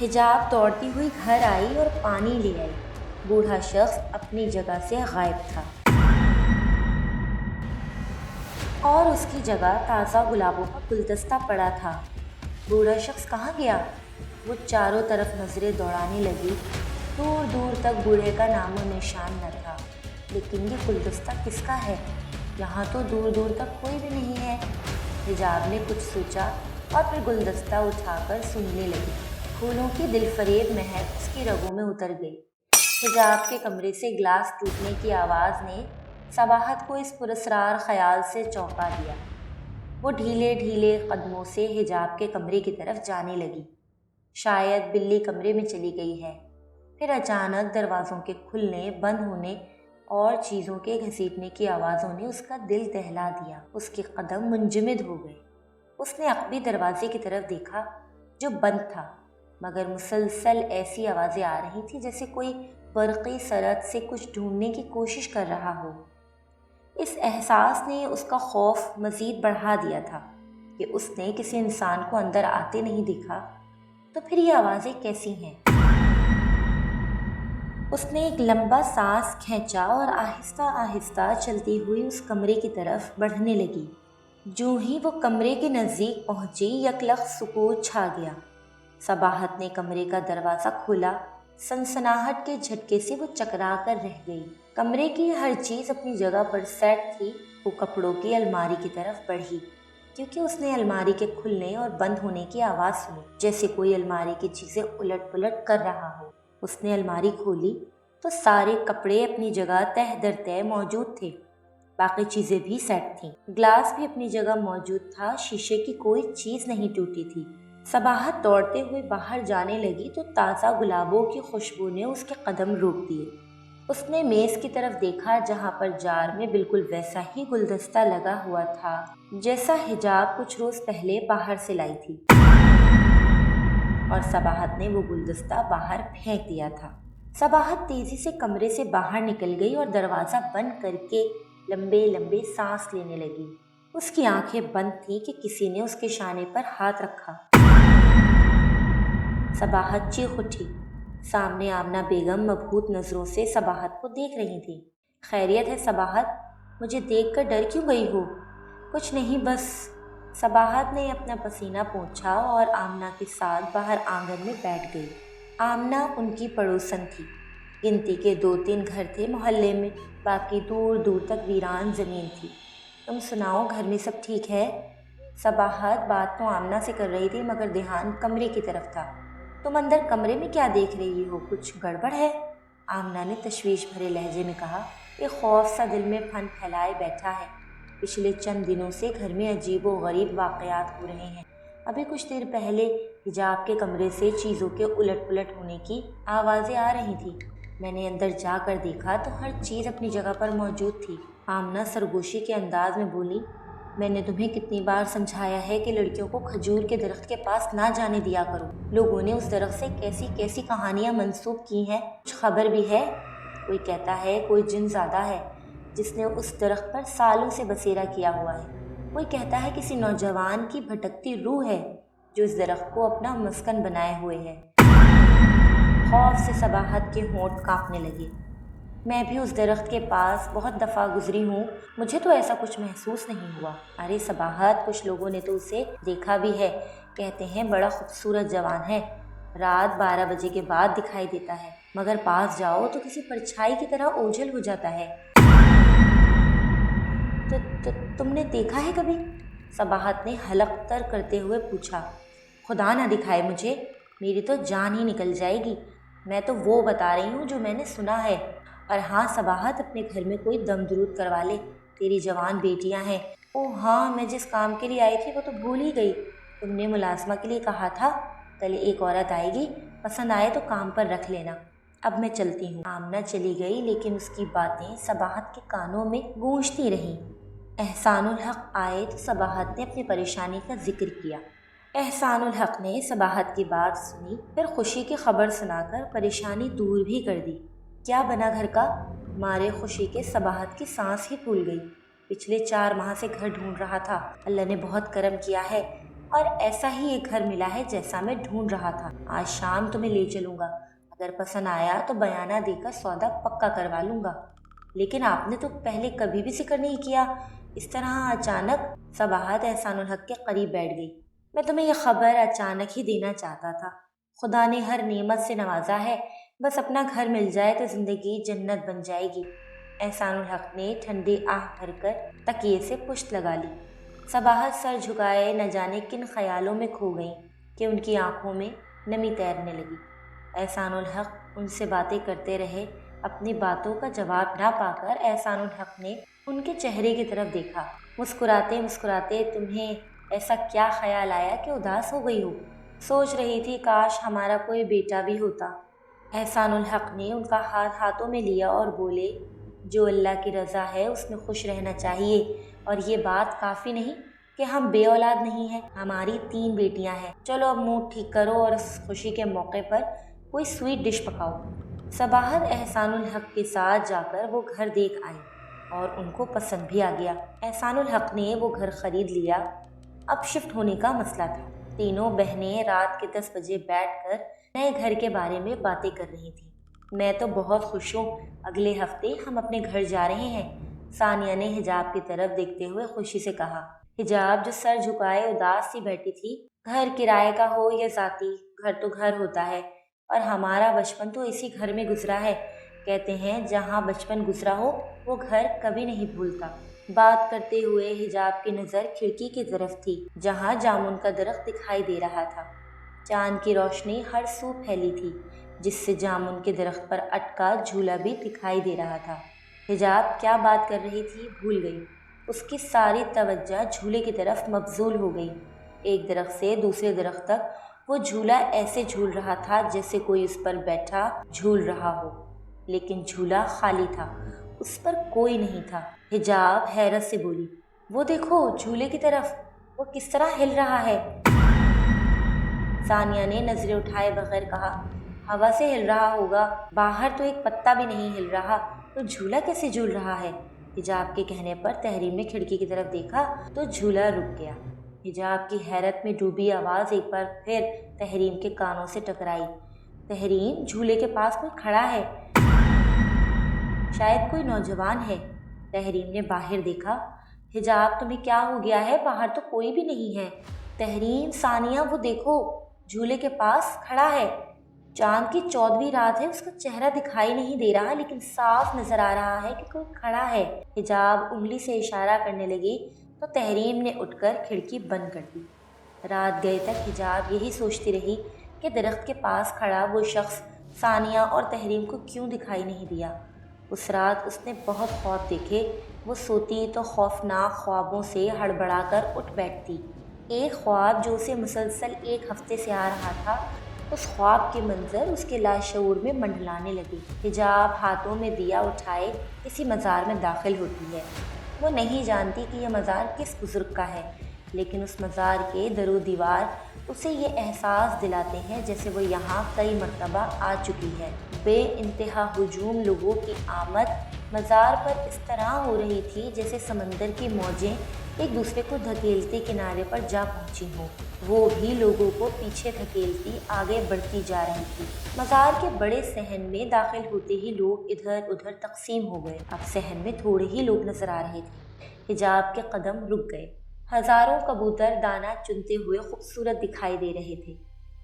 حجاب دوڑتی ہوئی گھر آئی اور پانی لے آئی۔ بوڑھا شخص اپنی جگہ سے غائب تھا اور اس کی جگہ تازہ گلابوں کا گلدستہ پڑا تھا۔ بوڑھا شخص کہاں گیا؟ وہ چاروں طرف نظریں دوڑانے لگی۔ دور دور تک بوڑھے کا نام و نشان نہ تھا۔ لیکن یہ گلدستہ کس کا ہے؟ یہاں تو دور دور تک کوئی بھی نہیں ہے۔ حجاب نے کچھ سوچا اور پھر گلدستہ اٹھا کر سونگھنے لگی۔ پھولوں کی دل فریب مہک اس کی رگوں میں اتر گئی۔ حجاب کے کمرے سے گلاس ٹوٹنے کی آواز نے صباحت کو اس پراسرار خیال سے چونکا دیا۔ وہ ڈھیلے ڈھیلے قدموں سے حجاب کے کمرے کی طرف جانے لگی۔ شاید بلی کمرے میں چلی گئی ہے۔ پھر اچانک دروازوں کے کھلنے بند ہونے اور چیزوں کے گھسیٹنے کی آوازوں نے اس کا دل دہلا دیا۔ اس کے قدم منجمد ہو گئے۔ اس نے عقبی دروازے کی طرف دیکھا جو بند تھا، مگر مسلسل ایسی آوازیں آ رہی تھیں جیسے کوئی برقی سرحد سے کچھ ڈھونڈنے کی کوشش کر رہا ہو۔ اس احساس نے اس کا خوف مزید بڑھا دیا تھا کہ اس نے کسی انسان کو اندر آتے نہیں دیکھا، تو پھر یہ آوازیں کیسی ہیں؟ اس نے ایک لمبا سانس کھینچا اور آہستہ آہستہ چلتی ہوئی اس کمرے کی طرف بڑھنے لگی۔ جو ہی وہ کمرے کے نزدیک پہنچی، یکلخت سکوت چھا گیا۔ صباحت نے کمرے کا دروازہ کھولا۔ سنسناہٹ کے جھٹکے سے وہ چکرا کر رہ گئی۔ کمرے کی ہر چیز اپنی جگہ پر سیٹ تھی۔ وہ کپڑوں کی الماری کی طرف بڑھی کیونکہ اس نے الماری کے کھلنے اور بند ہونے کی آواز سنی، جیسے کوئی الماری کی چیزیں الٹ پلٹ کر رہا ہو۔ اس نے الماری کھولی تو سارے کپڑے اپنی جگہ تہہ در تہہ موجود تھے۔ باقی چیزیں بھی سیٹ تھیں۔ گلاس بھی اپنی جگہ موجود تھا۔ شیشے کی کوئی چیز نہیں ٹوٹی تھی۔ صباحت دوڑتے ہوئے باہر جانے لگی تو تازہ گلابوں کی خوشبو نے اس کے قدم روک دیے۔ اس نے میز کی طرف دیکھا جہاں پر جار میں بالکل ویسا ہی گلدستہ لگا ہوا تھا جیسا حجاب کچھ روز پہلے باہر سے لائی تھی، اور صباحت نے وہ گلدستہ باہر پھینک دیا تھا۔ صباحت تیزی سے کمرے سے باہر نکل گئی اور دروازہ بند کر کے لمبے لمبے سانس لینے لگی۔ اس کی آنکھیں بند تھیں کہ کسی نے اس کے شانے پر ہاتھ رکھا۔ صباحت چیخ اٹھی۔ سامنے آمنہ بیگم مبہوت نظروں سے صباحت کو دیکھ رہی تھی۔ خیریت ہے صباحت؟ مجھے دیکھ کر ڈر کیوں گئی ہو؟ کچھ نہیں بس۔ صباحت نے اپنا پسینہ پونچھا اور آمنہ کے ساتھ باہر آنگن میں بیٹھ گئی۔ آمنہ ان کی پڑوسن تھی۔ گنتی کے 2-3 گھر تھے محلے میں، باقی دور دور تک ویران زمین تھی۔ تم سناؤ، گھر میں سب ٹھیک ہے؟ صباحت بات تو آمنہ سے کر رہی تھی مگر دھیان کمرے کی طرف تھا۔ تم اندر کمرے میں کیا دیکھ رہی ہو؟ کچھ گڑبڑ ہے؟ آمنہ نے تشویش بھرے لہجے میں کہا۔ ایک خوف سا دل میں پھن پھیلائے بیٹھا ہے۔ پچھلے چند دنوں سے گھر میں عجیب و غریب واقعات ہو رہے ہیں۔ ابھی کچھ دیر پہلے حجاب کے کمرے سے چیزوں کے الٹ پلٹ ہونے کی آوازیں آ رہی تھیں۔ میں نے اندر جا کر دیکھا تو ہر چیز اپنی جگہ پر موجود تھی۔ آمنہ سرگوشی کے انداز میں بولی، میں نے تمہیں کتنی بار سمجھایا ہے کہ لڑکیوں کو کھجور کے درخت کے پاس نہ جانے دیا کرو۔ لوگوں نے اس درخت سے کیسی کیسی کہانیاں منسوب کی ہیں۔ کچھ خبر بھی ہے؟ کوئی کہتا ہے کوئی جن زادہ ہے جس نے اس درخت پر سالوں سے بسیرا کیا ہوا ہے۔ کوئی کہتا ہے کسی نوجوان کی بھٹکتی روح ہے جو اس درخت کو اپنا مسکن بنائے ہوئے ہے۔ خوف سے صباحت کے ہونٹ کانپنے لگے۔ میں بھی اس درخت کے پاس بہت دفعہ گزری ہوں، مجھے تو ایسا کچھ محسوس نہیں ہوا۔ ارے صباحت، کچھ لوگوں نے تو اسے دیکھا بھی ہے، کہتے ہیں بڑا خوبصورت جوان ہے، رات 12 بجے کے بعد دکھائی دیتا ہے، مگر پاس جاؤ تو کسی پرچھائی کی طرح اوجھل ہو جاتا ہے۔ تو تم نے دیکھا ہے کبھی؟ صباحت نے حلق تر کرتے ہوئے پوچھا۔ خدا نہ دکھائے مجھے، میری تو جان ہی نکل جائے گی۔ میں تو وہ بتا رہی ہوں جو میں نے سنا ہے۔ اور ہاں صباحت، اپنے گھر میں کوئی دم درود کروا لے، تیری جوان بیٹیاں ہیں۔ اوہ ہاں، میں جس کام کے لیے آئی تھی وہ تو بھول ہی گئی۔ تم نے ملازمہ کے لیے کہا تھا، کل ایک عورت آئے گی، پسند آئے تو کام پر رکھ لینا۔ اب میں چلتی ہوں۔ آمنہ چلی گئی لیکن اس کی باتیں صباحت کے کانوں میں گونجتی رہیں۔ احسان الحق آئے تو صباحت نے اپنی پریشانی کا ذکر کیا۔ احسان الحق نے صباحت کی بات سنی، پھر خوشی کی خبر سنا کر پریشانی دور بھی کر دی۔ کیا بنا گھر کا؟ مارے خوشی کے صباحت کی سانس ہی پھول گئی۔ پچھلے 4 ماہ سے گھر ڈھونڈ رہا تھا، اللہ نے بہت کرم کیا ہے، اور ایسا ہی ایک گھر ملا ہے جیسا میں ڈھونڈ رہا تھا۔ آج شام تمہیں لے چلوں گا، اگر پسند آیا تو بیانہ دے کر سودا پکا کروا لوں گا۔ لیکن آپ نے تو پہلے کبھی بھی ذکر نہیں کیا۔ اس طرح اچانک صباحت احسان الحق کے قریب بیٹھ گئی۔ میں تمہیں یہ خبر اچانک ہی دینا چاہتا تھا۔ خدا نے ہر نعمت سے نوازا ہے، بس اپنا گھر مل جائے تو زندگی جنت بن جائے گی۔ احسان الحق نے ٹھنڈی آہ بھر کر تکیے سے پشت لگا لی۔ صباحت سر جھکائے نہ جانے کن خیالوں میں کھو گئیں کہ ان کی آنکھوں میں نمی تیرنے لگی۔ احسان الحق ان سے باتیں کرتے رہے۔ اپنی باتوں کا جواب نہ پا کر احسان الحق نے ان کے چہرے کی طرف دیکھا۔ مسکراتے مسکراتے تمہیں ایسا کیا خیال آیا کہ اداس ہو گئی ہو؟ سوچ رہی تھی کاش ہمارا کوئی بیٹا بھی ہوتا۔ احسان الحق نے ان کا ہاتھ ہاتھوں میں لیا اور بولے، جو اللہ کی رضا ہے اس میں خوش رہنا چاہیے، اور یہ بات کافی نہیں کہ ہم بے اولاد نہیں ہیں، ہماری 3 بیٹیاں ہیں۔ چلو اب منہ ٹھیک کرو اور اس خوشی کے موقع پر کوئی سویٹ ڈش پکاؤ۔ صباحت احسان الحق کے ساتھ جا کر وہ گھر دیکھ آئی اور ان کو پسند بھی آ گیا۔ احسان الحق نے وہ گھر خرید لیا۔ اب شفٹ ہونے کا مسئلہ تھا۔ تینوں بہنیں رات کے 10 بجے بیٹھ کر نئے گھر کے بارے میں باتیں کر رہی تھیں۔ میں تو بہت خوش ہوں، اگلے ہفتے ہم اپنے گھر جا رہے ہیں، ثانیہ نے حجاب کی طرف دیکھتے ہوئے خوشی سے کہا۔ حجاب جو سر جھکائے اداس سی بیٹھی تھی، گھر کرائے کا ہو یا ذاتی، گھر تو گھر ہوتا ہے، اور ہمارا بچپن تو اسی گھر میں گزرا ہے۔ کہتے ہیں جہاں بچپن گزرا ہو وہ گھر کبھی نہیں بھولتا۔ بات کرتے ہوئے حجاب کی نظر کھڑکی کی طرف تھی جہاں جامن کا درخت دکھائی دے رہا تھا۔ چاند کی روشنی ہر سو پھیلی تھی جس سے جامن کے درخت پر اٹکا جھولا بھی دکھائی دے رہا تھا۔ حجاب کیا بات کر رہی تھی بھول گئی۔ اس کی ساری توجہ جھولے کی طرف مبذول ہو گئی۔ ایک درخت سے دوسرے درخت تک وہ جھولا ایسے جھول رہا تھا جیسے کوئی اس پر بیٹھا جھول رہا ہو، لیکن جھولا خالی تھا، اس پر کوئی نہیں تھا۔ حجاب حیرت سے بولی، وہ دیکھو جھولے کی طرف، وہ کس طرح ہل رہا ہے۔ ثانیہ نے نظریں اٹھائے بغیر کہا، ہوا سے ہل رہا ہوگا، باہر تو ایک پتا بھی نہیں ہل رہا، تو جھولا کیسے جھول رہا ہے؟ حجاب کے کہنے پر تحریم نے کھڑکی کی طرف دیکھا تو جھولا رک گیا۔ حجاب کی حیرت میں ڈوبی آواز ایک بار پھر تحریم کے کانوں سے ٹکرائی۔ تحریم، جھولے کے پاس کوئی کھڑا ہے، شاید کوئی نوجوان ہے۔ تحریم نے باہر دیکھا۔ حجاب، تمہیں کیا ہو گیا ہے؟ باہر تو کوئی بھی نہیں ہے۔ تحریم، ثانیہ، وہ دیکھو جھولے کے پاس کھڑا ہے۔ چاند کی 14ویں رات ہے، اس کا چہرہ دکھائی نہیں دے رہا لیکن صاف نظر آ رہا ہے کہ کوئی کھڑا ہے۔ حجاب انگلی سے اشارہ کرنے لگی تو تحریم نے اٹھ کر کھڑکی بند کر دی۔ رات گئے تک حجاب یہی سوچتی رہی کہ درخت کے پاس کھڑا وہ شخص ثانیہ اور تحریم کو کیوں دکھائی نہیں دیا۔ اس رات اس نے بہت خواب دیکھے۔ وہ سوتی تو خوفناک خوابوں سے ہڑبڑا کر اٹھ بیٹھتی۔ ایک خواب جو اسے مسلسل 1 ہفتے سے آ رہا تھا، اس خواب کے منظر اس کے لاشعور میں منڈلانے لگے۔ حجاب ہاتھوں میں دیا اٹھائے کسی مزار میں داخل ہوتی ہے۔ وہ نہیں جانتی کہ یہ مزار کس بزرگ کا ہے، لیکن اس مزار کے در و دیوار اسے یہ احساس دلاتے ہیں جیسے وہ یہاں کئی مرتبہ آ چکی ہے۔ بے انتہا ہجوم لوگوں کی آمد مزار پر اس طرح ہو رہی تھی جیسے سمندر کی موجیں ایک دوسرے کو دھکیلتے کنارے پر جا پہنچی ہوں۔ وہ بھی لوگوں کو پیچھے دھکیلتی آگے بڑھتی جا رہی تھی۔ مزار کے بڑے صحن میں داخل ہوتے ہی لوگ ادھر ادھر تقسیم ہو گئے۔ اب صحن میں تھوڑے ہی لوگ نظر آ رہے تھے۔ حجاب کے قدم رک گئے۔ ہزاروں کبوتر دانہ چنتے ہوئے خوبصورت دکھائی دے رہے تھے۔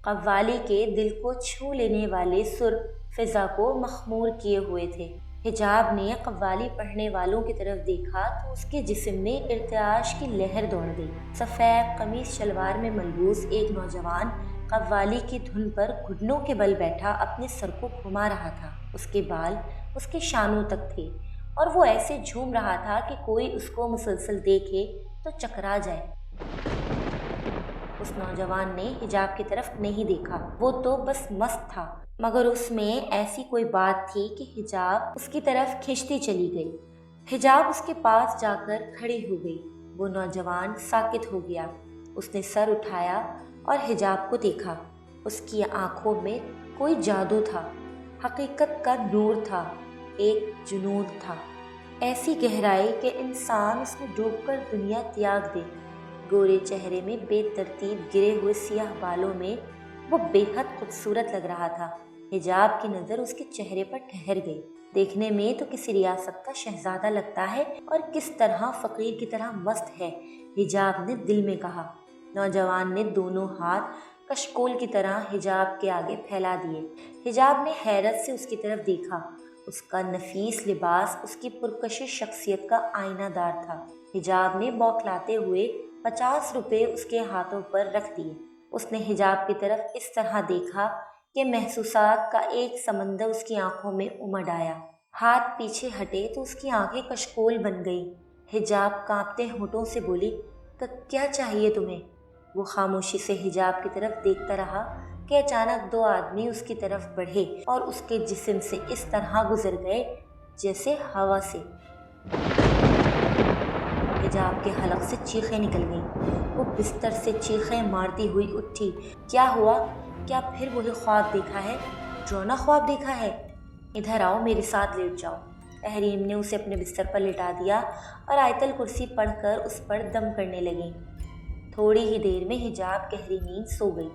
قوالی کے دل کو چھو لینے والے سر فضا کو مخمور کیے ہوئے تھے۔ حجاب نے قوالی پڑھنے والوں کی طرف دیکھا تو اس کے جسم میں ارتعاش کی لہر دوڑ گئی۔ سفید قمیص شلوار میں ملبوس ایک نوجوان قوالی کی دھن پر گھٹنوں کے بل بیٹھا اپنے سر کو گھما رہا تھا۔ اس کے بال اس کے شانوں تک تھے اور وہ ایسے جھوم رہا تھا کہ کوئی اس کو مسلسل دیکھے تو چکرا جائے۔ اس نوجوان نے حجاب کی طرف نہیں دیکھا، وہ تو بس مست تھا، مگر اس میں ایسی کوئی بات تھی کہ حجاب اس کی طرف کھنچتی چلی گئی۔ حجاب اس کے پاس جا کر کھڑی ہو گئی۔ وہ نوجوان ساکت ہو گیا۔ اس نے سر اٹھایا اور حجاب کو دیکھا۔ اس کی آنکھوں میں کوئی جادو تھا، حقیقت کا نور تھا، ایک جنون تھا، ایسی گہرائی کہ انسان اس میں ڈوب کر دنیا تیاگ دے۔ گورے چہرے میں بے ترتیب گرے ہوئے سیاہ بالوں میں وہ بے حد خوبصورت لگ رہا تھا۔ حجاب کی نظر اس کے چہرے پر ٹھہر گئی۔ دیکھنے میں تو کسی ریاست کا شہزادہ لگتا ہے اور کس طرح فقیر کی طرح مست ہے، حجاب نے دل میں کہا۔ نوجوان نے دونوں ہاتھ کشکول کی طرح حجاب کے آگے پھیلا دیے۔ حجاب نے حیرت سے اس کی طرف دیکھا۔ اس کا نفیس لباس اس کی پرکشش شخصیت کا آئینہ دار تھا۔ حجاب نے بوکھلاتے ہوئے 50 روپے اس کے ہاتھوں پر رکھ دیے۔ اس نے حجاب کی طرف اس طرح دیکھا کہ محسوسات کا ایک سمندر اس کی آنکھوں میں امڈ آیا۔ ہاتھ پیچھے ہٹے تو اس کی آنکھیں کشکول بن گئی۔ حجاب کانپتے ہونٹوں سے بولی، کیا چاہیے تمہیں؟ وہ خاموشی سے حجاب کی طرف دیکھتا رہا کہ اچانک دو آدمی اس کی طرف بڑھے اور اس کے جسم سے اس طرح گزر گئے جیسے ہوا سے۔ حجاب کے حلق سے چیخیں نکل گئیں۔ وہ بستر سے چیخیں مارتی ہوئی اٹھی۔ کیا ہوا؟ کیا پھر وہی خواب دیکھا ہے؟ رونا خواب دیکھا ہے؟ ادھر آؤ، میرے ساتھ لیٹ جاؤ۔ تحریم نے اسے اپنے بستر پر لٹا دیا اور آیت الکرسی پڑھ کر اس پر دم کرنے لگی۔ تھوڑی ہی دیر میں حجاب گہری نیند سو گئی۔